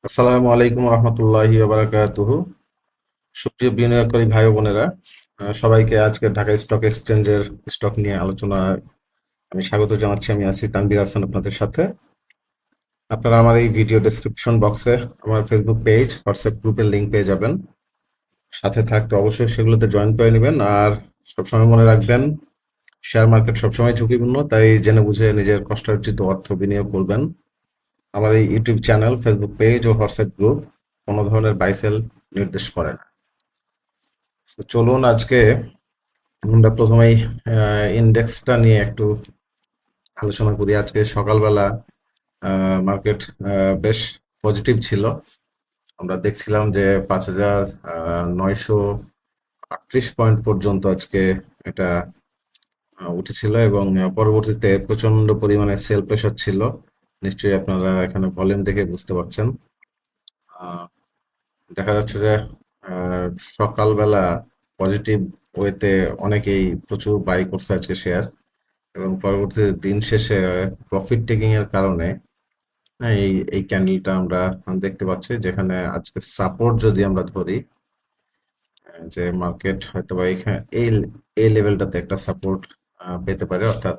আসসালামু আলাইকুম রহমতুল্লাহি বারাকাতুহু। সুপ্রিয় বিনিয়োগকারী ভাই ও বোনেরা, সবাইকে আজকে ঢাকা স্টক এক্সচেঞ্জের স্টক নিয়ে আলোচনা আমি স্বাগত জানাচ্ছি। আমি আছি তানভীর হাসান আপনাদের সাথে। আপনারা আমার এই ভিডিও ডেসক্রিপশন বক্সে আমার ফেসবুক পেজ, হোয়াটসঅ্যাপ গ্রুপের লিংক পেয়ে যাবেন। সাথে থাকতে অবশ্যই সেগুলোতে জয়েন করে নেবেন। আর সবসময় মনে রাখবেন, শেয়ার মার্কেট সবসময় ঝুঁকিপূর্ণ, তাই জেনে বুঝে নিজের কষ্টার্জিত অর্থ বিনিয়োগ করবেন। আমার এই ইউটিউব চ্যানেল, ফেসবুক পেজ ও হোয়াটসঅ্যাপ গ্রুপ কোনো ধরনের বাই সেল নির্দেশ করে না। তো চলুন আজকে আমরা প্রথমেই ইন্ডেক্সটা নিয়ে একটু আলোচনা করি। আজকে সকালবেলা মার্কেট বেশ পজিটিভ ছিল। আমরা দেখছিলাম যে 5,938 পর্যন্ত আজকে এটা উঠেছিল এবং পরবর্তীতে প্রচন্ড পরিমাণে সেল প্রেশার ছিল। নিশ্চয়ই আপনারা এখানে ভলিউম দেখে বুঝতে পারছেন। আহ, দেখা যাচ্ছে যে আহ, সকালবেলা পজিটিভ ওয়েতে অনেকেই প্রচুর বাই করছে আজকে শেয়ার, এবং পরবর্তীতে দিন শেষে প্রফিট টেকিং এর কারণে এই এই ক্যান্ডেলটা আমরা দেখতে পাচ্ছি, যেখানে আজকে সাপোর্ট যদি আমরা ধরি, যে মার্কেট হয়তো বা এখানে এই লেভেলটাতে একটা সাপোর্ট পেতে পারে, অর্থাৎ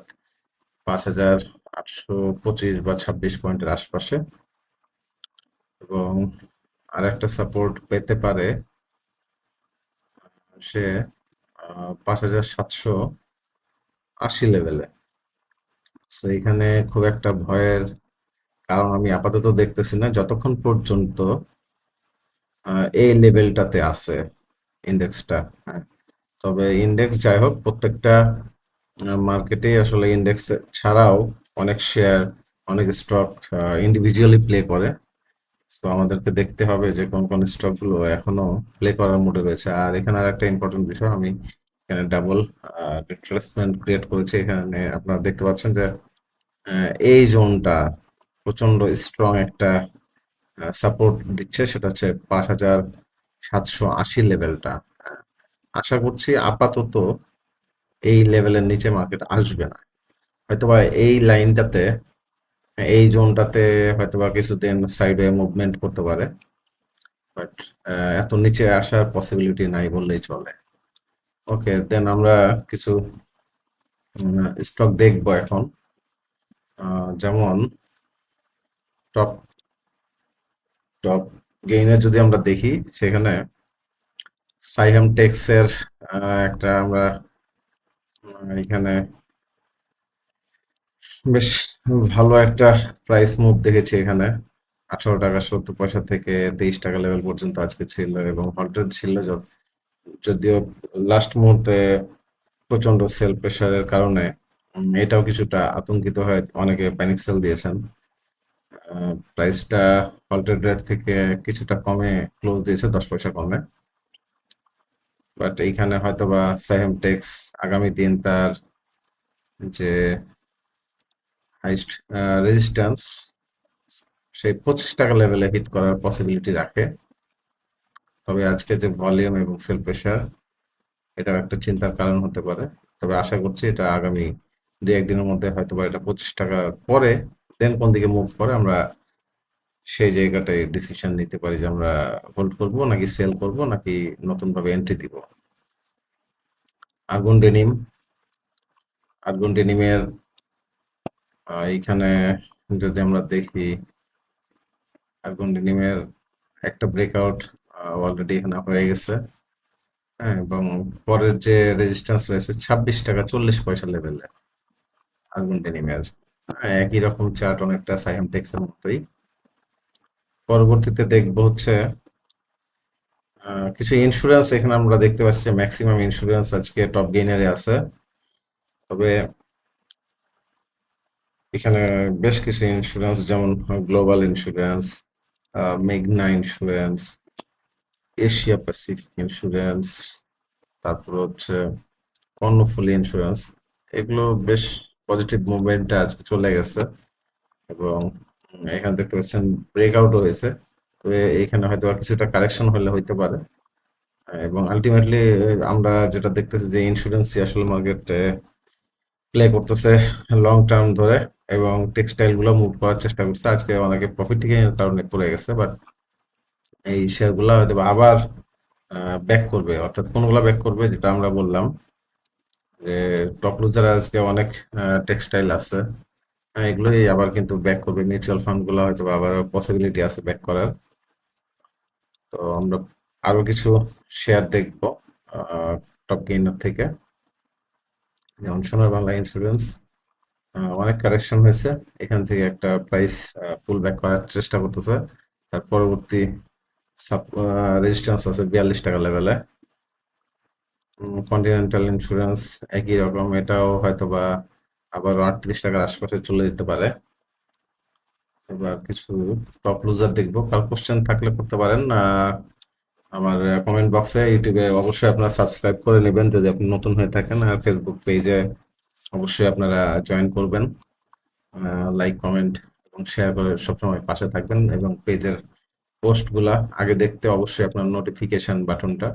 5,825 বা 26 পয়েন্টের আশপাশে, এবং আর একটা সাপোর্ট পেতে পারে সে 5,780 লেভেলে। তো এখানে খুব একটা ভয়ের কারণ আমি আপাতত দেখতেছি না, যতক্ষণ পর্যন্ত এই লেভেলটাতে আছে ইন্ডেক্সটা। হ্যাঁ, তবে ইন্ডেক্স যাই হোক, প্রত্যেকটা মার্কেটেই আসলে ইন্ডেক্স ছাড়াও অনেক শেয়ার, অনেক স্টক ইন্ডিভিজুয়ালি প্লে করে। তো আমাদেরকে দেখতে হবে যে কোন কোন স্টক গুলো এখনো প্লে করার মোডে রয়েছে। আর এখানে আর একটা ইম্পর্টেন্ট বিষয়, আমি এখানে ডাবল রিট্রেসমেন্ট ক্রিয়েট করেছি। এখানে আপনারা দেখতে পাচ্ছেন যে এই জোনটা প্রচন্ড স্ট্রং একটা সাপোর্ট দিচ্ছে, সেটা হচ্ছে 5,780 লেভেলটা। আশা করছি আপাতত এই লেভেলের নিচে মার্কেট আসবে না। হয়তোবা এই লাইনটাতে, এই জোনটাতে হয়তোবা কিছুদিন সাইডে মুভমেন্ট করতে পারে, বাট এত নিচে আসার পসিবিলিটি নাই বললেই চলে। ওকে, দেন আমরা কিছু স্টক দেখবো এখন। যেমন টপ টপ গেইনের যদি আমরা দেখি, সেখানে সাইহাম টেক্স এর একটা আমরা এখানে বেশ ভালো একটা প্রাইস মুভ দেখেছি। এখানে 18 টাকা 70 পয়সা থেকে 23 টাকা লেভেল পর্যন্ত আজকে ছিল, এবং হল্টেড ছিল। যদিও লাস্ট মুহূর্তে প্রচন্ড সেল প্রেসারের কারণে এটাও কিছুটা আতঙ্কিত হয়ে অনেকে প্যানিক সেল দিয়েছেন। প্রাইসটা হল্টেড রেট থেকে কিছুটা কমে ক্লোজ দিয়েছে, 10 পয়সা কমে। বাট এইখানে হয়তোবা সাইহাম টেক্স আগামী দিন তার যে হাইস্ট রেজিস্ট্যান্স, সেই 25 টাকা লেভেলে হিট করার পসিবিলিটি রাখে। তবে আজকে যে ভলিউম এবং সেল প্রেশার, এটাও একটা চিন্তার কারণ হতে পারে। তবে আশা করছি এটা আগামী 2-1 দিনের মধ্যে হয়তোবা এটা 25 টাকা পরে দেন কোন দিকে মুভ করে, আমরা সেই জায়গাটায় ডিসিশন নিতে পারি যে আমরা হোল্ড করব নাকি সেল করব নাকি নতুন ভাবে এন্ট্রি দিব। আর্গুন ডেনিম, আর্গুন ডেনিমের এইখানে যদি আমরা দেখি, আর্গুন ডেনিমের একটা ব্রেকআউট অলরেডি এখানে হয়ে গেছে। হ্যাঁ, এবং পরের যে রেজিস্ট্যান্স রয়েছে 26 টাকা 40 পয়সা লেভেলে আর্গুন ডেনিমের। একই রকম চার্ট, অনেকটা সাইহাম টেক্সের মতোই। পরবর্তীতে দেখবো হচ্ছে কিছু ইন্স্যুরেন্স। এখানে আমরা দেখতে পাচ্ছি যে ম্যাক্সিমাম ইন্স্যুরেন্স আজকে টপ গেইনারে আছে। তবে এখানে বেশ কিছু ইন্স্যুরেন্স, যেমন গ্লোবাল ইন্স্যুরেন্স, মেঘনা ইন্স্যুরেন্স, এশিয়া প্যাসিফিক ইন্স্যুরেন্স, তারপর হচ্ছে কর্ণফুলী ইন্স্যুরেন্স, এগুলো বেশ পজিটিভ মুভমেন্টে আজকে চলে গেছে। এবং এখানে দেখতে পাচ্ছেন ব্রেকআউটও হয়েছে। তো এখানে হয়তো আর কিছুটা কারেকশন হলে হইতে পারে। এবং আলটিমেটলি আমরা যেটা দেখতেছি যে ইন্স্যুরেন্সই আসলে মার্কেটে প্লে করতেছে লং টার্ম ধরে, এবং টেক্সটাইল গুলো মুভ করার চেষ্টা করছে। আজকে অনেকে প্রফিট টেকিং এর কারণে পড়ে গেছে, বাট এই শেয়ারগুলা হয়তো বা আবার ব্যাক করবে, অর্থাৎ কোনগুলা ব্যাক করবে যেটা আমরা বললাম যে টপ লুজার আজকে অনেক টেক্সটাইল আছে। এগুলোই আবার কিন্তু ব্যাক করবে, মিউচুয়াল ফান্ড গুলো হয়তো বা আবার পসিবিলিটি আছে ব্যাক করার। তো আমরা আরো কিছু শেয়ার দেখবো টপ গেইনার থেকে, যেমন সোনার বাংলা ইন্স্যুরেন্স। অনেক কারেকশন হয়েছে, এখান থেকে একটা প্রাইস পুল ব্যাক করার চেষ্টা করতেছে। তার পরবর্তী রেজিস্ট্যান্স আছে 42 টাকা লেভেলে। কন্টিনেন্টাল ইন্স্যুরেন্স একই রকম, এটাও হয়তো বা আবারও 38 টাকার আশপাশে চলে যেতে পারে। এবার কিছু টপ লুজার দেখবো, কার কোশ্চেন থাকলে করতে পারেন। আমার কমেন্ট বক্সে, ইউটিউবে অবশ্যই আপনারা সাবস্ক্রাইব করে নেবেন যদি আপনি নতুন হয়ে থাকেন, আর ফেসবুক পেজে অবশ্যই আপনারা জয়েন করবেন। লাইক কমেন্ট এবং শেয়ার করে সবসময় পাশে থাকবেন, এবং পেজের পোস্টগুলা আগে দেখতে অবশ্যই আপনার নোটিফিকেশন বাটনটা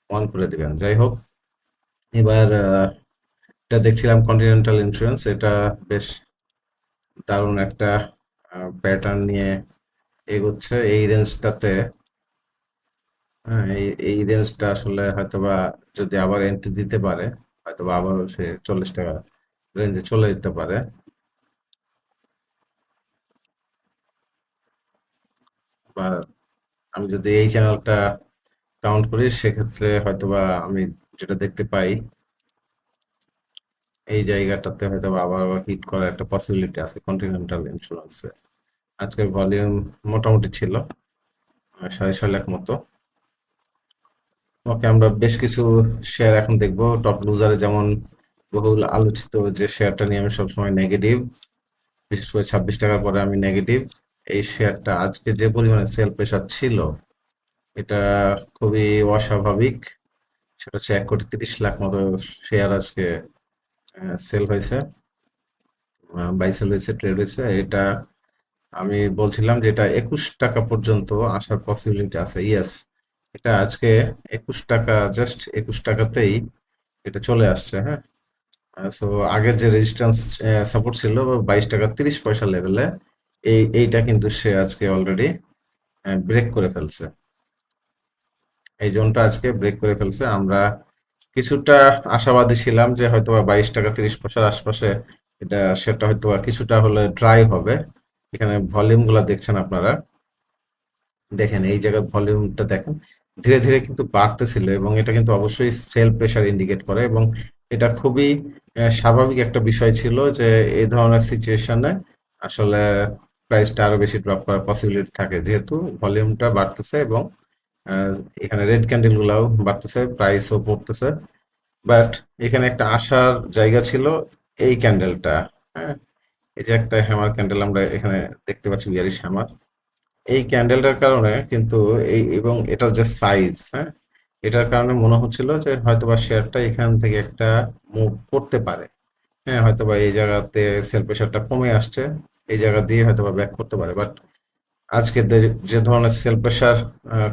অন করে দিবেন। যাই হোক, এবার এটা দেখছিলাম কন্টিনেন্টাল ইন্স্যুরেন্স, এটা বেশ দারুণ একটা প্যাটার্ন নিয়ে এগোচ্ছে এই রেঞ্জটাতে। হ্যাঁ, এই রেঞ্জটা আসলে হয়তোবা যদি আবার এন্ট্রি দিতে পারে, হয়তোবা আবারও সে 40 টাকা রেঞ্জে চলে যেতে পারে। বা আমি যদি এই চ্যানেলটা কাউন্ট করি, সেক্ষেত্রে হয়তোবা আমি যেটা দেখতে পাই, এই জায়গাটাতে হয়তোবা আবার হিট করার একটা পসিবিলিটি আছে কন্টিনেন্টাল ইন্স্যুরেন্সে। আজকের ভলিউম মোটামুটি ছিল 6.5 লাখ মতো। ওকে, আমরা বেশ কিছু শেয়ার এখন দেখবো টপ লুজারে, যেমন বহুল আলোচিত যে শেয়ারটা নিয়ে আমি সবসময় নেগেটিভ, বিশেষ করে 26 টাকার পরে আমি নেগেটিভ। এই শেয়ারটা আজকে যে পরিমাণে সেল প্রেশার ছিল, এটা খুবই অস্বাভাবিক। সেটা হচ্ছে 1,30,00,000 মতো শেয়ার আজকে সেল হয়েছে, বাই সেল হয়েছে, ট্রেড হয়েছে। এটা আমি বলছিলাম যে এটা 21 টাকা পর্যন্ত আসার পসিবিলিটি আছে। ইয়েস, এটা আজকে 21 টাকা, জাস্ট 21 টাকাতেই এটা চলে আসছে। হ্যাঁ, সো আগের যে রেজিস্ট্যান্স সাপোর্ট ছিল 22 টাকা 30 পয়সা লেভেলে, এইটা কিন্তু সে আজকে অলরেডি ব্রেক করে ফেলছে। এই জোনটা আজকে ব্রেক করে ফেলছে। আমরা কিছুটা আশাবাদী ছিলাম যে হয়তোবা 22 টাকা 30 পয়সার আশপাশে এটা, সেটা হয়তোবা কিছুটা হলে ড্রাই হবে। এখানে ভলিউম গুলা দেখছেন আপনারা, দেখেন এই জায়গার ভলিউমটা দেখেন, ধীরে ধীরে কিন্তু বাড়তেছিল, এবং এটা কিন্তু অবশ্যই সেল প্রেসার ইন্ডিকেট করে, এবং এটা খুবই স্বাভাবিক একটা বিষয় ছিল যে এই ধরনের সিচুয়েশনে আসলে প্রাইসটা আরো বেশি ড্রপ করার পসিবিলিটি থাকে, যেহেতু ভলিউমটা বাড়তেছে এবং আহ, এখানে রেড ক্যান্ডেল গুলাও বাড়তেছে, প্রাইসও পড়তেছে। বাট এখানে একটা আশার জায়গা ছিল এই ক্যান্ডেলটা। হ্যাঁ, এই যে একটা হ্যামার ক্যান্ডেল আমরা এখানে দেখতে পাচ্ছি, বিয়ারিশ হ্যামার। এই ক্যান্ডেলটার কারণে কিন্তু এই, এবং এটার যে সাইজ, হ্যাঁ, এটার কারণে মনে হচ্ছিল যে হয়তোবা শেয়ারটা এখান থেকে একটা মুভ করতে পারে। হ্যাঁ, হয়তোবা এই জায়গাতে সেল প্রেশারটা কমে আসছে, এই জায়গা দিয়ে হয়তোবা ব্যাক করতে পারে। বাট আজকে যে ধরনের সেল প্রেশার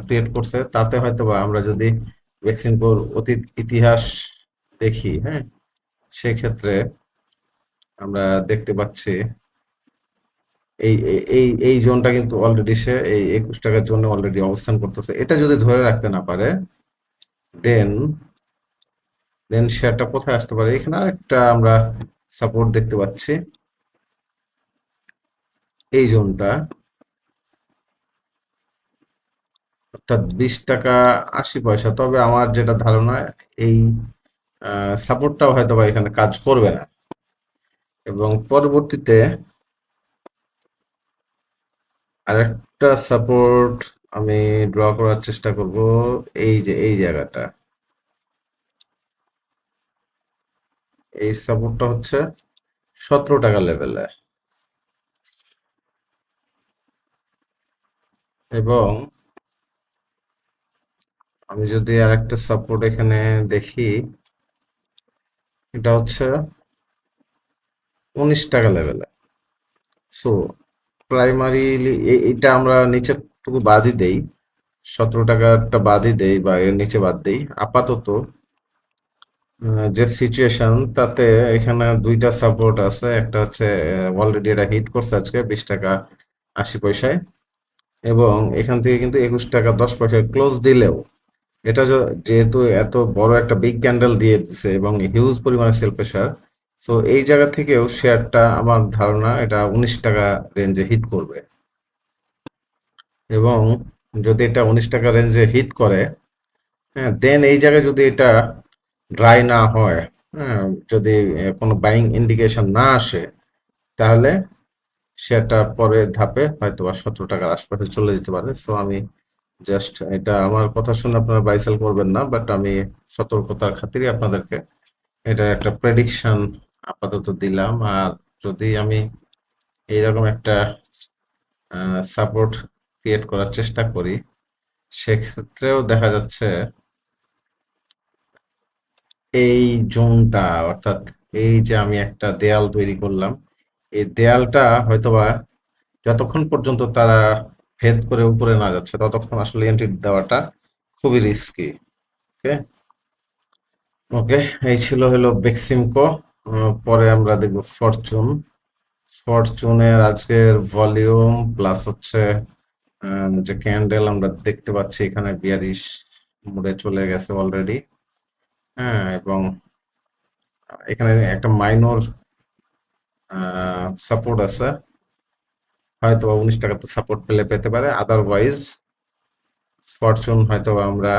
ক্রিয়েট করছে, তাতে হয়তোবা আমরা যদি বেক্সিমকোর অতীত ইতিহাস দেখি, হ্যাঁ, সেক্ষেত্রে আমরা দেখতে পাচ্ছি এই জোনটা কিন্তু অলরেডি সে এই 21 টাকার জন্য অলরেডি অবস্থান করতেছে। এটা যদি ধরে রাখতে না পারে, দেন দেন শেয়ারটা কোথায় আসতে পারে? এখানে আরেকটা আমরা সাপোর্ট দেখতে পাচ্ছি, এই জোনটা, অর্থাৎ 20 টাকা 80 পয়সা। তবে আমার যেটা ধারণা, এই সাপোর্টটাও হয়তো বা এখানে কাজ করবে না, এবং পরবর্তীতে আরেকটা সাপোর্ট আমি ড্র করার চেষ্টা করব। এই যে এই জায়গাটা, এই সাপোর্টটা হচ্ছে 17 টাকা লেভেলে, এবং আমি যদি আরেকটা সাপোর্ট এখানে দেখি, এটা হচ্ছে 19 টাকা লেভেলে। সো প্রাইমারিলি এটা আমরা নিচের টুকু বাদই দেই, 17 টাকাটা বাদই দেই বা এর নিচে বাদ দেই আপাতত। যে সিচুয়েশন, তাতে এখানে দুইটা সাপোর্ট আছে, একটা হচ্ছে অলরেডি এটা হিট করছে আজকে 20 টাকা 80 পয়সায়, এবং এখান থেকে কিন্তু 21 টাকা 10 পয়সা ক্লোজ দিলেও এটা যেহেতু এত বড় একটা বিগ ক্যান্ডেল দিয়ে দিছে এবং হিউজ পরিমাণে সেল প্রেসার, সো এই জায়গা থেকেও শেয়ারটা আমার ধারণা এটা 19 টাকা রেঞ্জে হিট করবে। এবং যদি এটা 19 টাকা রেঞ্জে হিট করে, হ্যাঁ, দেন এই জায়গায় যদি এটা ড্রাই না হয়, হ্যাঁ, যদি কোনো বাইং ইন্ডিকেশন না আসে, তাহলে শেয়ারটা পরের ধাপে হয়তো বা 17 টাকার আশপাশে চলে যেতে পারে। সো আমি জাস্ট এটা আমার কথা শুনে আপনারা বাই সেল করবেন না, বাট আমি সতর্কতার খাতিরে আপনাদেরকে এটা একটা প্রেডিকশন আপাতত দিলাম। আর যদি আমি এইরকম একটা সাপোর্ট ক্রিয়েট করার চেষ্টা করি, সেক্ষেত্রেও দেখা যাচ্ছে এই জোনটা, অর্থাৎ এই যে আমি একটা দেয়াল তৈরি করলাম, এই দেয়ালটা হয়তোবা যতক্ষণ পর্যন্ত তারা ভেদ করে উপরে না যাচ্ছে ততক্ষণ আসলে এন্ট্রি দেওয়াটা খুবই রিস্কি। ওকে, ওকে, এই ছিল হলো বেক্সিমকো। পরে আমরা দেখব ফরচুন। ফরচুনের আজকের ভলিউম প্লাস হচ্ছে যে ক্যান্ডেল আমরা দেখতে পাচ্ছি এখানে বিয়ারিশ মোডে চলে গেছে অলরেডি। হ্যাঁ, এবং এখানে একটা মাইনর সাপোর্ট আছে, হয়তো 19 টাকা তো সাপোর্ট পেলে পেতে পারে, আদারওয়াইজ ফরচুন হয়তো আমরা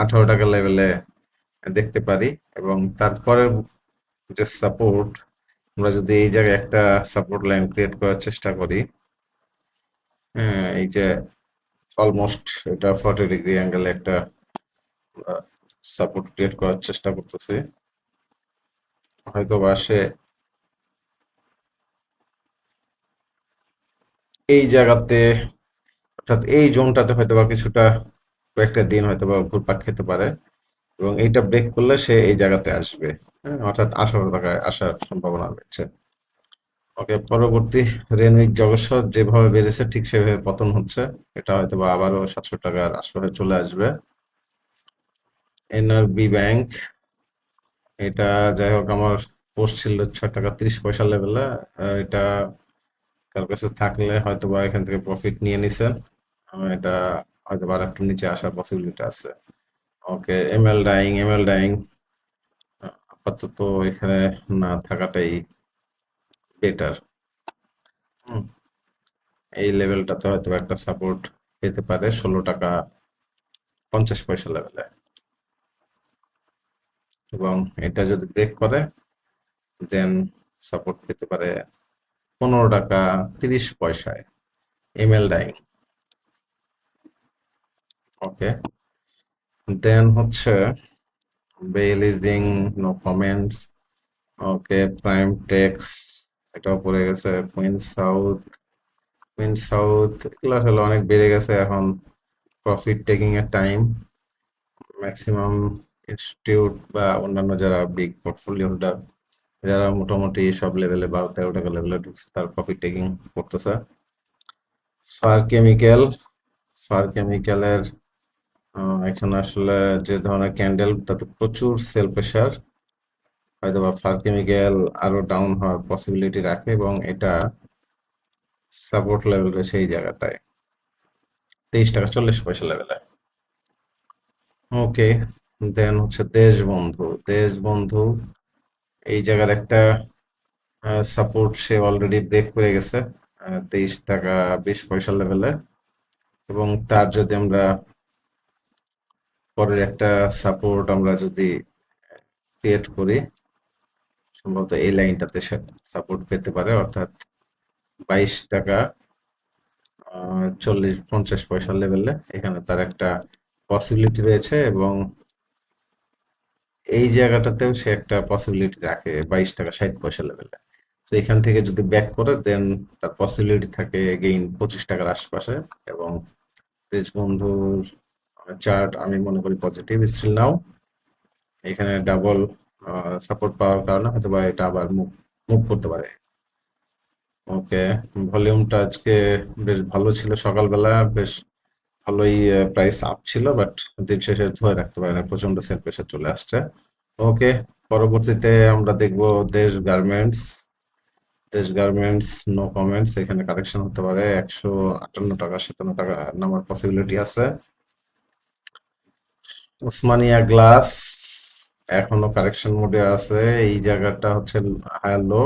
18 টাকা লেভেলে দেখতে পারি। এবং তারপরে যে সাপোর্ট, আমরা যদি এই জায়গায় একটা সাপোর্ট লাইন ক্রিয়েট করার চেষ্টা করি, হ্যাঁ, এই যে অলমোস্ট এটা 40 ডিগ্রি অ্যাঙ্গেলে একটা সাপোর্ট ক্রিয়েট করার চেষ্টা করতেছি, হয়তো বা সে এই জায়গাতে, অর্থাৎ এই জোনটাতে হয়তো বা কিছুটা কয়েকটা দিন হয়তো বা ঘুরপাক খেতে পারে এবং এইটা ব্রেক করলে সে এই জায়গাতে আসবে। হ্যাঁ, অর্থাৎ 18 টাকায় আসার সম্ভাবনা রয়েছে। ওকে, পরবর্তী রেনউইক জগৎসর যেভাবে বেড়েছে ঠিক সেভাবে পতন হচ্ছে, এটা হয়তো বা আবারও 700 টাকার আশপাশে চলে আসবে। এনআরবি ব্যাংক, এটা যাই হোক আমার পোস্ট ছিল 6 টাকা 30 পয়সা লেভেলে, এটা কার কাছে থাকলে হয়তো বা এখান থেকে প্রফিট নিয়ে নিছেন, এটা হয়তো বা একটু নিচে আসার পসিবিলিটি আছে। ওকে, এমএল ডাইং আপাতত এখানে না থাকাটাই বেটার। এই লেভেলটাতে হয়তো একটা সাপোর্ট পেতে পারে 16 টাকা 50 পয়সা লেভেলে, এবং এটা যদি ব্রেক করে দেন সাপোর্ট পেতে পারে 15 টাকা 30 পয়সায় এমএল ডাইং। ওকে, দেন হচ্ছে বেলিজিং, নো কমেন্টস। ওকে, প্রাইম টেক্স, এটাও পড়ে গেছে। কুইন সাউথ এগুলো আসলে অনেক বেড়ে গেছে এখন, প্রফিট টেকিং এর টাইম। ম্যাক্সিমাম ইনস্টিটিউট বা অন্যান্য যারা বিগ পোর্টফোলিও হোল্ডার, যারা মোটামুটি সব লেভেলে 12-13 টাকা লেভেলে ঢুকছে, তার প্রফিট টেকিং করতেছে। ফার কেমিক্যাল, ফার কেমিক্যালের এখানে আসলে যে ধরনের ক্যান্ডেল, তাতে প্রচুর সেল প্রেসার, হয়তো বা ফার কেমিক্যাল আরো ডাউন হওয়ার পসিবিলিটি রাখে এবং এটা সাপোর্ট লেভেল রয়েছে এই জায়গাটায় 23 টাকা 40 পয়সা লেভেলে। ওকে, দেন হচ্ছে দেশবন্ধু এই জায়গার একটা সাপোর্ট সে অলরেডি ব্রেক করে গেছে 23 টাকা 20 পয়সা লেভেলে, এবং তার যদি আমরা পরের একটা সাপোর্ট আমরা যদি ক্রিয়েট করি, সম্ভবত এই লাইনটাতে সাপোর্ট পেতে পারে, অর্থাৎ 22 টাকা 40-50 পয়সা লেভেলে এখানে তার একটা পসিবিলিটি রয়েছে। এবং এই জায়গাটাতেও সে একটা পসিবিলিটি রাখে 22 টাকা 60 পয়সা লেভেলে। তো এখান থেকে যদি ব্যাক করে দেন তার পসিবিলিটি থাকে গেইন 25 টাকার আশপাশে। এবং দেশবন্ধুর চার্ট আমি মনে করি পজিটিভ স্টিল নাও, এখানে ডাবল সাপোর্ট পাওয়ার কারণে হয়তো বা এটা আবার মুভ মুভ করতে পারে। ওকে, ভলিউমটা আজকে বেশ ভালো ছিল, সকালবেলা বেশ ভালোই প্রাইস আপ ছিল, বাট দিন শেষে ধরে রাখতে পারে না, প্রচন্ড সেল প্রেসার চলে আসছে। ওকে, পরবর্তীতে আমরা দেখব দেশ গার্মেন্টস। দেশ গার্মেন্টস নো কমেন্টস, এখানে কারেকশন হতে পারে 158 টাকা 57 টাকা নামার পসিবিলিটি আছে। ওসমানিয়া গ্লাস এখনো কারেকশন মোডে আছে, এই জায়গাটা হচ্ছে হায়ার লো,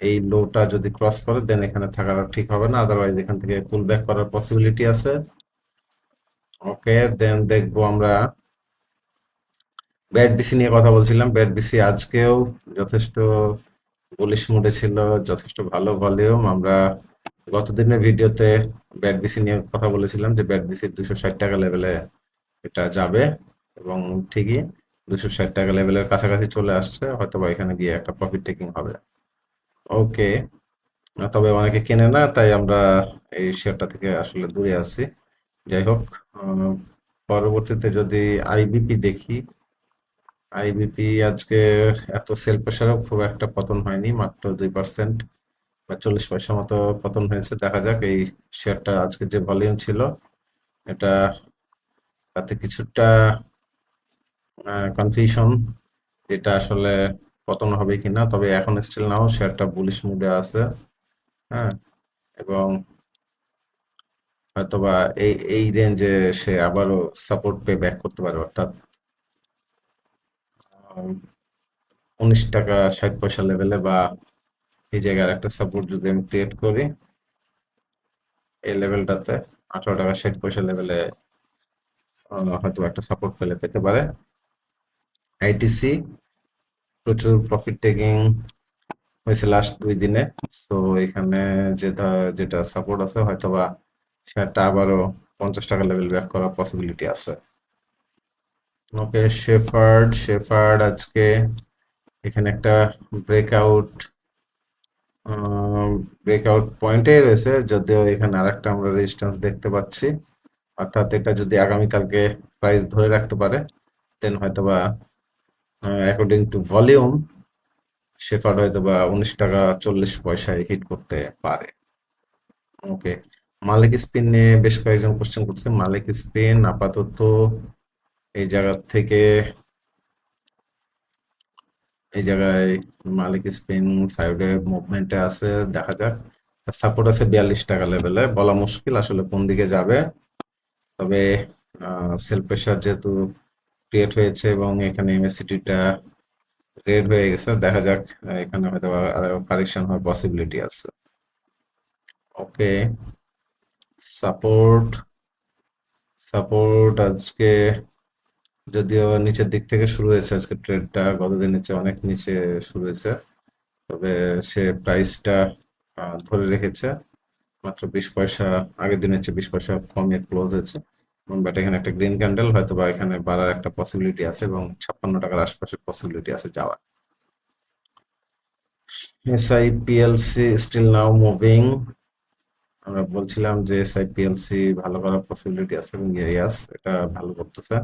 এই লোটা যদি ক্রস করে দেন এখানে থাকাটা ঠিক হবে না, আদারওয়াইজ এখান থেকে পুল ব্যাক করার পসিবিলিটি আছে। ওকে, দেন দেখবো আমরা ব্যাট বিসি নিয়ে কথা বলছিলাম। ব্যাট বিসি আজকেও যথেষ্ট বুলিশ মুডে ছিল, যথেষ্ট ভালো ভলিউম। আমরা গত দিনের ভিডিওতে ব্যাট বিসি নিয়ে কথা বলেছিলাম যে ব্যাট বিসি 260 টাকা লেভেলে এটা যাবে, এবং ঠিকই 260 টাকা লেভেলের কাছাকাছি চলে আসছে, হয়তো বা এখানে গিয়ে একটা প্রফিট টেকিং হবে। ওকে, তবে অনেকে কেনে না, তাই আমরা এই শেয়ারটা থেকে আসলে দূরে আছি। যাই হোক, আহ, পরবর্তীতে যদি আইবিপি দেখি, আইবিপি আজকে এত সেল প্রেসারও খুব একটা পতন হয়নি, মাত্র 2% বা 40 পয়সা মতো পতন হয়েছে। দেখা যাক এই শেয়ারটা আজকে যে ভলিউম ছিল এটা, তাতে কিছুটা কনফিউশন এটা আসলে পতন হবে কিনা, তবে এখন স্টিল নাও শেয়ারটা বুলিশ মুডে আছে। হ্যাঁ, এবং হয়তোবা এই এই রেঞ্জে সে আবারও সাপোর্ট পেয়ে ব্যাক করতে পারে, অর্থাৎ 19 টাকা 60 পয়সা লেভেলে, বা এই জায়গার একটা সাপোর্ট যদি আমি ক্রিয়েট করি এই লেভেলটাতে 18 টাকা 60 পয়সা লেভেলে, হয়তো একটা সাপোর্ট পেতে পারে। আইটিসি প্রচুর প্রফিট টেকিং হয়েছে লাস্ট 2 দিনে, তো এখানে যেটা সাপোর্ট আছে হয়তোবা সেটা আবারও 50 টাকা লেভেল ব্যাক করার পসিবিলিটি আছে। ওকে, শেফার্ড আজকে এখানে একটা ব্রেকআউট ব্রেকআউট পয়েন্টে রয়েছে, যদিও এখানে আরেকটা আমরা রেজিস্ট্যান্স দেখতে পাচ্ছি, অর্থাৎ এটা যদি আগামীকালকে প্রাইস ধরে রাখতে পারে দেন হয়তোবা অ্যাকর্ডিং টু ভলিউম শেফার্ড হয়তোবা 19 টাকা 40 পয়সায় হিট করতে পারে। ওকে, মালিক স্পিন নিয়ে বেশ কয়েকজন কোশ্চেন করছে। মালিক স্পিন আপাতত এই জায়গা থেকে, এই জায়গায় মালিক স্পিন সাইডে মুভমেন্টে আছে, দেখা যাক। সাপোর্ট আছে 42 টাকা লেভেলে, বলা মুশকিল আসলে কোন দিকে যাবে, তবে সেল প্রেসার যেহেতু ক্রিয়েট হয়েছে এবং এখানে এমএসিটিটা রেড হয়ে গেছে, দেখা যাক এখানে হয়তো আরো কারেকশন হওয়ার পসিবিলিটি আছে। ওকে, সাপোর্ট সাপোর্ট আজকে যদিও নিচের দিক থেকে শুরু হয়েছে, আজকে ট্রেডটা গতদিনের চেয়ে অনেক নিচে শুরু হয়েছে, তবে সে প্রাইসটা ধরে রেখেছে, মাত্র 20 পয়সা আগের দিনের চেয়ে 20 পয়সা কমে ক্লোজ হয়েছে। বাট এখানে একটা গ্রিন ক্যান্ডেল, হয়তো বা এখানে বাড়ার একটা পসিবিলিটি আছে এবং 56 টাকার আশপাশের পসিবিলিটি আছে যাওয়ার। এসআইপিএলসি স্টিল নাও মুভিং, আমরা বলছিলাম যে এসআইপিএলসি ভালো করার পসিবিলিটি আছে এবং ইয়াস এটা ভালো করতেছে।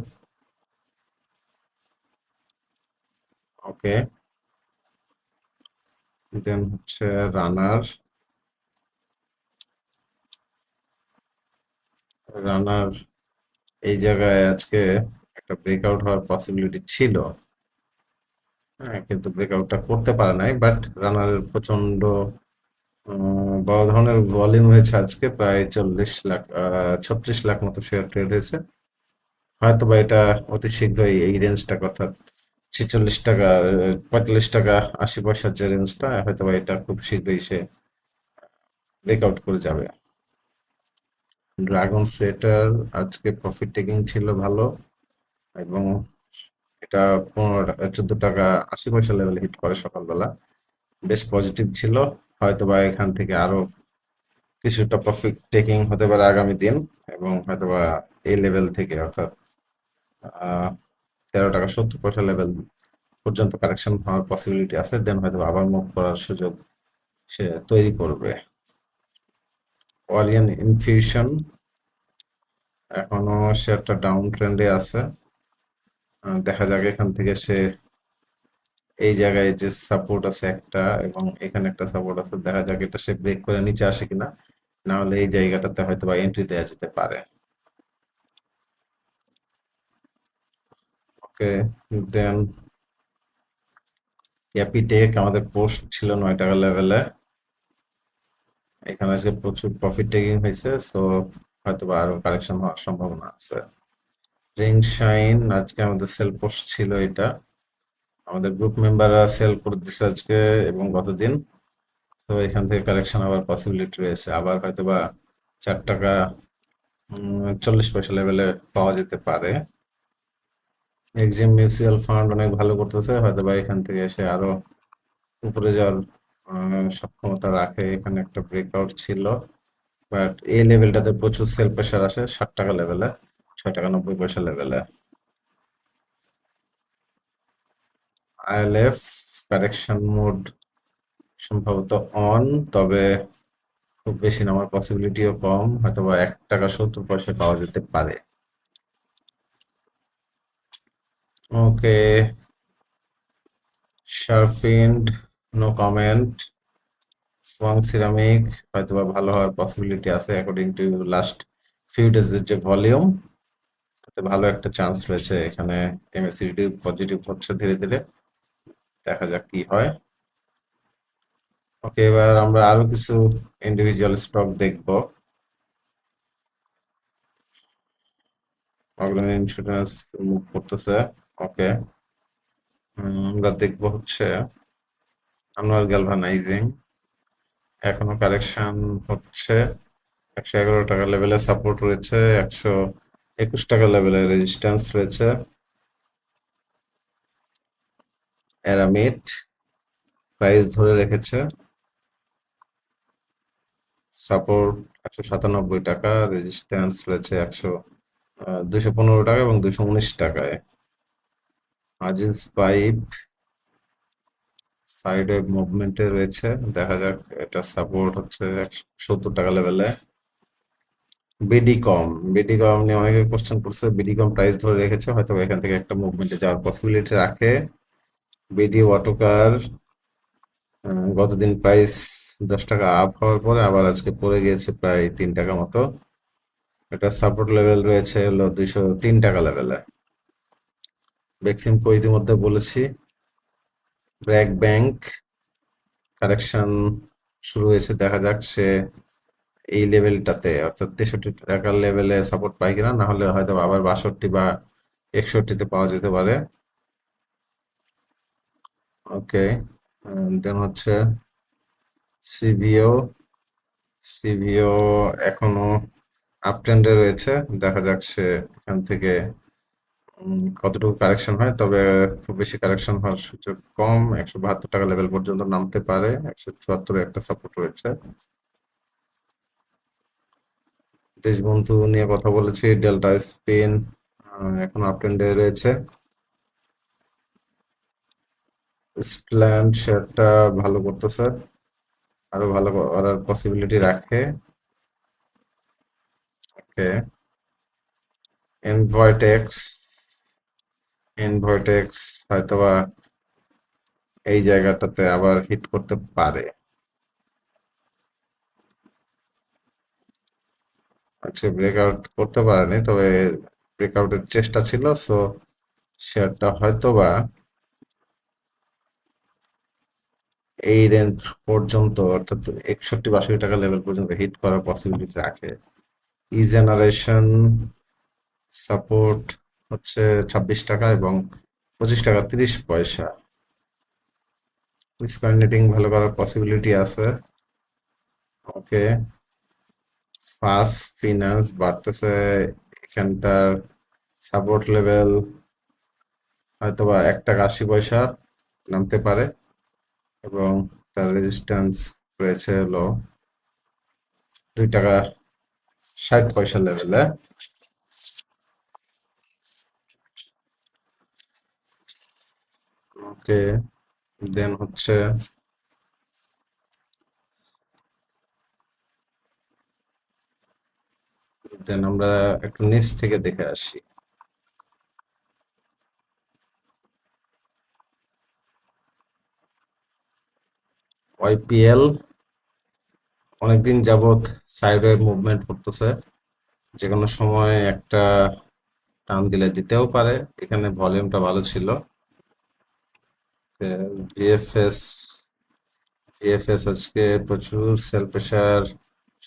ওকে, দেন হচ্ছে রানার রানার এই জায়গায় আজকে একটা ব্রেকআউট হওয়ার পসিবিলিটি ছিল, হ্যাঁ, কিন্তু ব্রেকআউটটা করতে পারে নাই। বাট রানারের প্রচন্ড বড় ধরনের ভলিউম হয়েছে আজকে, প্রায় 40 লাখ 36 লাখ মতো শেয়ার ট্রেড হয়েছে। হয়তো বা এটা অতি শীঘ্রই এই রেঞ্জটা, অর্থাৎ 46 টাকা 45 টাকা 80 পয়সার যে রেঞ্জটা, হয়তো বা এটা খুব শীঘ্রই সে ব্রেকআউট করে যাবে। ড্রাগন সেটার আজকে প্রফিট টেকিং ছিল ভালো, এবং এটা 14 টাকা 80 পয়সা লেভেল হিট করে সকালবেলা, বেশ পজিটিভ ছিল। হয়তো বা এখান থেকে আরো কিছুটা প্রফিট টেকিং হতে পারে আগামী দিন, এবং হয়তোবা এই লেভেল থেকে, অর্থাৎ 13 টাকা 70 পয়সা লেভেল পর্যন্ত কারেকশন হওয়ার পসিবিলিটি আছে, দেন হয়তো আবার মুভ করার সুযোগ সে তৈরি করবে। ওয়ারিয়ান ইনফিউশন এখনো শেয়ারটা ডাউন ট্রেন্ডে আছে, দেখা যাক এখান থেকে সে এই জায়গায় যে সাপোর্ট আছে একটা এবং এখানে একটা সাপোর্ট আছে, দেখা যাক এটা সে ব্রেক করে নিচে আসে কিনা, না হলে এই জায়গাটাতে হয়তো বা এন্ট্রি দেওয়া যেতে পারে। ওকে, দেন ক্যাপিটেক আমাদের পোস্ট ছিল 9 টাকা লেভেলে, এখানে আজকে প্রচুর প্রফিট টেকিং হয়েছে, সো হয়তো বা আরো কালেকশন হওয়ার সম্ভাবনা আছে। রিং শাইন আজকে আমাদের সেল পোস্ট ছিল এটা, আমাদের গ্রুপ মেম্বাররা সেল করে দিচ্ছে আজকে এবং গতদিন। তো এখান থেকে কালেকশন আবার পসিবিলিটি রয়েছে, আবার হয়তো বা 4 টাকা 40 পয়সা লেভেলে পাওয়া যেতে পারে। এক্সিম মিউচুয়াল ফান্ড অনেক ভালো করতেছে, হয়তো বা এখান থেকে এসে আরো উপরে যাওয়ার সক্ষমতা রাখে। এখানে একটা ব্রেকআউট ছিল, বাট এই লেভেলটাতে প্রচুর সেল প্রেশার আসে 60 টাকা লেভেলে, 6 টাকা 90 পয়সা লেভেলে। আইএলএফ কারেকশন মোড সম্ভবত অন, তবে খুব বেশি নামার পসিবিলিটিও কম, হয়তো বা 1 টাকা 70 পয়সা পাওয়া যেতে পারে। ওকে, শারফিন্ড নো কমেন্ট। সোয়াং সিরামিক হয়তো বা ভালো হওয়ার পসিবিলিটি আছে অ্যাকর্ডিং টু লাস্ট ফিউ ডেজের যে ভলিউম, তাতে ভালো একটা চান্স রয়েছে এখানে। এমএসিডি পজিটিভ হচ্ছে ধীরে ধীরে, দেখা যাক কি হয়। ওকে, এবার আমরা আরো কিছু ইন্ডিভিজুয়াল স্টক দেখব। অগ্রণী ইন্স্যুরেন্স মুভ করতেছে। ওকে, আমরা দেখবো হচ্ছে আনোয়ার গ্যালভানাইজিং, এখনো কারেকশন হচ্ছে। 111 টাকা লেভেলে সাপোর্ট রয়েছে, 121 টাকা লেভেলে রেজিস্ট্যান্স রয়েছে। অ্যারামিড প্রাইস ধরে রেখেছে, সাপোর্ট 197 টাকা, রেজিস্ট্যান্স রয়েছে 215 টাকা এবং 219 টাকায়। আজিজ পাইপ সাইড ওয়েভ মুভমেন্টে রয়েছে, দেখা যাক, এটা সাপোর্ট হচ্ছে 170 টাকা লেভেলে। বিডি কম, বিডি কম নিয়ে অনেকে কোশ্চেন করছে, বিডি কম প্রাইস ধরে রেখেছে, হয়তো এখান থেকে একটা মুভমেন্টে যাওয়ার পসিবিলিটি রাখে। বিডি অটোকার গতদিন প্রাইস 10 টাকা আপ হওয়ার পরে আবার আজকে পড়ে গিয়েছে প্রায় 3 টাকা মতো। এটা সাপোর্ট লেভেল রয়েছে হলো 203 টাকা লেভেলে। বেক্সিমকো ইতিমধ্যে বলেছি। ব্র্যাক ব্যাংক কারেকশন শুরু হয়েছে, দেখা যাক সে এই লেভেলটাতে অর্থাৎ 63 টাকার লেভেলে সাপোর্ট পায় কিনা, না হলে হয়তো আবার 62 বা 61-তে পাওয়া যেতে পারে। ওকে, দেন হচ্ছে সিভিও, সিভিও এখনো আপ ট্রেন্ডে রয়েছে, দেখা যাক সে এখান থেকে কতটুকু কারেকশন হয়, তবে খুব বেশি কারেকশন হওয়ার সুযোগ কম। 172 টাকা লেভেল পর্যন্ত নামতে পারে, 174-এ একটা সাপোর্ট রয়েছে। দেশবন্ধু নিয়ে কথা বলেছি, ডেল্টা স্পিন এখন আপ ট্রেন্ডে রয়েছে। স্প্ল্যান্ড শেয়ারটা ভালো করতেছে, আরো ভালো করার পসিবিলিটি রাখে। ওকে, এনভয়টেক্স, এনভয়টেক্স হয়তোবা এই জায়গাটাতে আবার হিট করতে পারে। আচ্ছা, ব্রেকআউট করতে পারেনি, তবে ব্রেকআউটের চেষ্টা ছিল, সো শেয়ারটা হয়তোবা এই রেঞ্জ পর্যন্ত অর্থাৎ 61-62 টাকা লেভেল পর্যন্ত হিট করার পসিবিলিটি রাখে। ই জেনারেশন সাপোর্ট হচ্ছে 26 টাকা এবং 25 টাকা 30 পয়সা। স্কয়ার ভালো করার পসিবিলিটি আছে। ওকে, ফাস্ট ফিনান্স বাড়তেছে, এখানটার সাপোর্ট লেভেল হয়তোবা 1 টাকা 80 পয়সা নামতে পারে এবং তার রেজিস্ট্যান্স রয়েছে হলো 2 টাকা 60 পয়সা লেভেলে। ওকে, দেন হচ্ছে আমরা একটু নিচ থেকে দেখে আসি। ওয়াইপিএল অনেকদিন যাবত সাইডওয়ে মুভমেন্ট করতেছে, যে কোনো সময় একটা টান দিলে দিতেও পারে। এখানে ভলিউমটা ভালো ছিল। ভিএফএস, ইএফএস আজকে প্রচুর সেল প্রেসার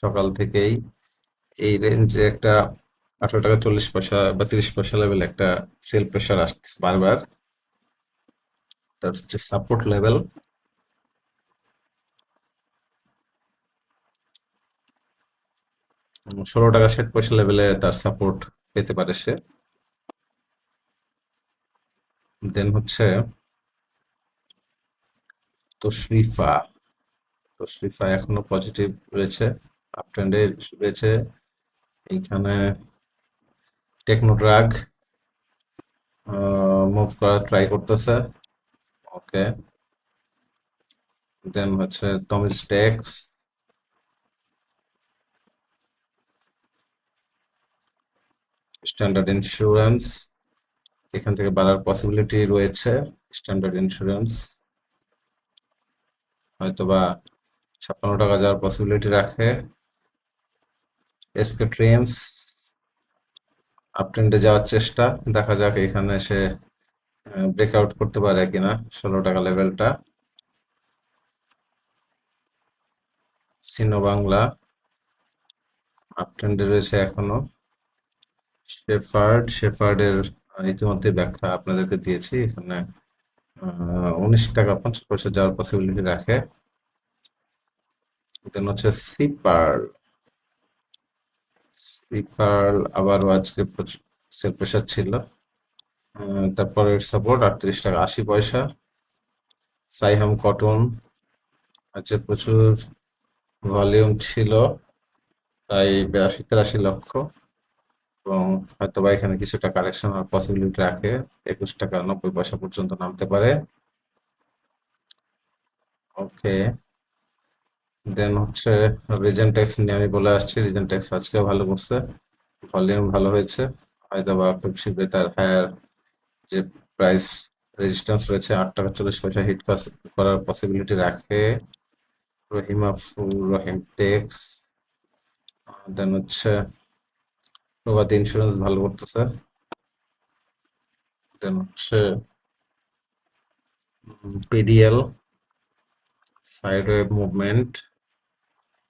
সকাল থেকেই। এই রেঞ্জে একটা 18 টাকা 40 পয়সা বা 30 পয়সা লেভেল একটা সেল প্রেসার আসছে বারবার। তার হচ্ছে সাপোর্ট লেভেল 16 টাকা 60 পয়সা লেভেলে তার সাপোর্ট পেতে পারে সে। দেন হচ্ছে তশরিফা। তশরিফা এখনো পজিটিভ রয়েছে, আপ ট্রেন্ডে রয়েছে। এইখানে টেকনো ড্রাগ মুভ করার ট্রাই করতেছে। ওকে, দেন হচ্ছে তমিজ টেক্স, স্ট্যান্ডার্ড ইন্স্যুরেন্স, এখান থেকে বাড়ার পসিবিলিটি রয়েছে। স্ট্যান্ডার্ড ইন্স্যুরেন্স হয়তোবা 56 টাকা যাওয়ার পসিবিলিটি রাখে। এসকে ট্রেন্ডস আপ ট্রেন্ডে যাওয়ার চেষ্টা, দেখা যাক এখানে সে ব্রেকআউট করতে পারে কিনা 16 টাকা লেভেলটা। সিনো বাংলা আপ ট্রেন্ডে রয়েছে এখনো। শেফার্ডের ইতিমধ্যে ব্যাখ্যা আপনাদেরকে দিয়েছি। এখানে 19 টাকা 50 পয়সা যাওয়ার পসিবিলিটি রাখে। দেন হচ্ছে সিপার্ল আবারও আজকে প্রচুর সেল প্রেসার ছিল। তারপরে সাপোর্ট 38 টাকা 80 পয়সা। সাইহাম কটন আজকে প্রচুর ভলিউম ছিল, প্রায় 82-83 লক্ষ, এবং হয়তোবা এখানে কিছুটা কারেকশন হওয়ার পসিবিলিটি রাখে। 21 টাকা 90 পয়সা পর্যন্ত নামতে পারে। ওকে, দেন হচ্ছে রিজেন্টেক্স নিয়ে আমি বলে আসছি। রিজেন্টেক্স আজকে ভালো করছে, ভলিউম ভালো হয়েছে। হয়তোবা খুব শীঘ্রই তার হায়ার যে প্রাইস রেজিস্ট্যান্স রয়েছে 8 টাকা 40 পয়সা হিট করার পসিবিলিটি রাখে। রহিম টেক্স, দেন হচ্ছে প্রভাতী ইন্স্যুরেন্স ভালো করতেছে। দেন হচ্ছে পিডিএল সাইডওয়েভ মুভমেন্ট,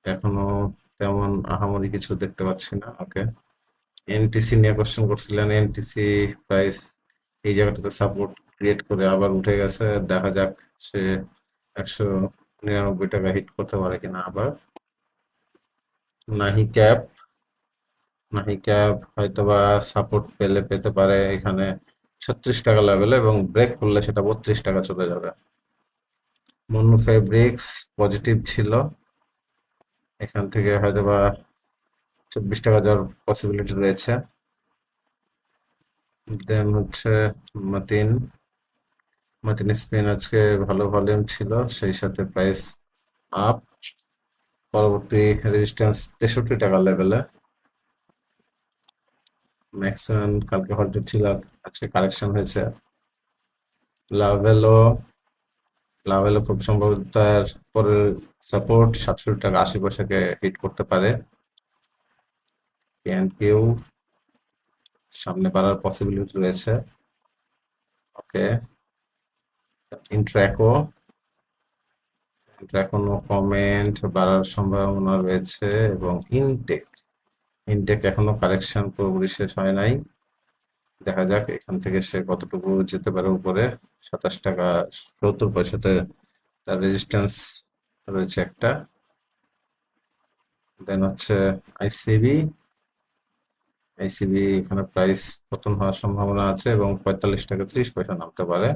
এখনো তেমন আহামরি কিছু দেখতে পাচ্ছি না। ওকে, এনটিসি নিয়ে কোশ্চেন করছিলেন। এনটিসি প্রাইস এই জায়গাটাতে সাপোর্ট ক্রিয়েট করে আবার উঠে গেছে, দেখা যাক সে 199 টাকা হিট করতে পারে কিনা আবার। নাহি ক্যাপ, নাহি ক্যাপ হয়তোবা সাপোর্ট পেতে পারে এখানে 36 টাকা লেভেলে, এবং ব্রেক করলে সেটা 32 টাকা চলে যাবে। মন্নু ফেব্রিক্স পজিটিভ ছিল, এখান থেকে হয়তোবা 24 টাকা যাওয়ার পসিবিলিটি রয়েছে। দেন হচ্ছে মাতিন মাতিন স্পিন আজকে ভালো ভলিউম ছিল, সেই সাথে প্রাইস আপ। পরবর্তী রেজিস্ট্যান্স 63 টাকা লেভেলে। ম্যাক্সন কালকে হল্টেড ছিল, আজকে কারেকশন হয়েছে। লাভেলো লাভেলো খুব সম্ভবত তার পরের সাপোর্ট 67 টাকা 80 পয়সাকে হিট করতে পারে। কেউ সামনে বাড়ার পসিবিলিটি রয়েছে। ওকে, ইন্ট্রাকো নো কমেন্ট, বাড়ার সম্ভাবনা রয়েছে। এবং ইনটেক এখনো কারেকশন পুরোপুরি শেষ হয় নাই, দেখা যাক এখান থেকে সে কতটুকু যেতে পারে উপরে। 27 টাকা 70 পয়সাতে তার রেজিস্ট্যান্স রয়েছে একটা। দেন হচ্ছে আইসিবি এখানে প্রাইস পতন হওয়ার সম্ভাবনা আছে, এবং 45 টাকা 30 পয়সা নামতে পারে।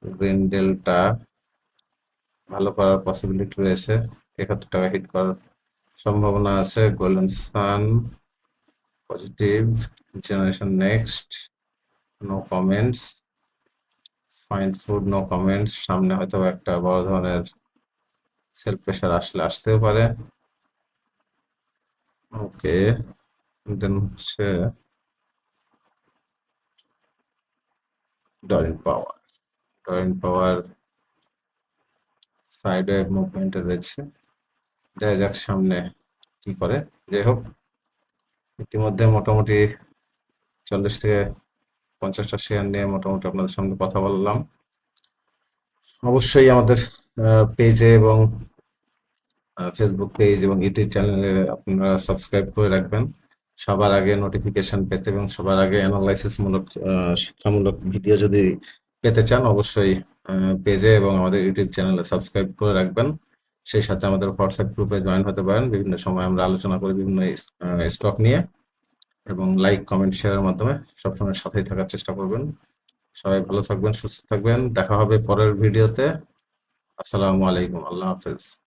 গ্রিন ডেল্টা ভালো করার পসিবিলিটি রয়েছে, 71 টাকা হিট করার সম্ভাবনা আছে। Golden sun positive. Generation next no comments. Fine food no comments, সামনে হয়তো একটা বড় ধরনের সেল প্রেসার আসতেও পারে। ওকে, দেন হচ্ছে ডরিন পাওয়ার সাইডে মুভমেন্টে রয়েছে, দেখা যাক সামনে কি করে। যাই হোক, ইতিমধ্যে মোটামুটি 40 থেকে 50টা শেয়ার নিয়ে মোটামুটি আপনাদের সঙ্গে কথা বললাম। অবশ্যই আমাদের পেজে এবং ফেসবুক পেজ এবং ইউটিউব চ্যানেলে আপনারা সাবস্ক্রাইব করে রাখবেন সবার আগে নোটিফিকেশন পেতে এবং সবার আগে অ্যানালাইসিস মূলক শিক্ষামূলক ভিডিও যদি পেতে চান অবশ্যই পেজে এবং আমাদের ইউটিউব চ্যানেলে সাবস্ক্রাইব করে রাখবেন। সেই সাথে আমাদের হোয়াটসঅ্যাপ গ্রুপে জয়েন হতে পারেন। বিভিন্ন সময় আমরা আলোচনা করি বিভিন্ন স্টক নিয়ে এবং লাইক কমেন্ট শেয়ারের মাধ্যমে সবসময় সাথেই থাকার চেষ্টা করবেন। সবাই ভালো থাকবেন, সুস্থ থাকবেন। দেখা হবে পরের ভিডিওতে। আসসালামু আলাইকুম। আল্লাহ হাফেজ।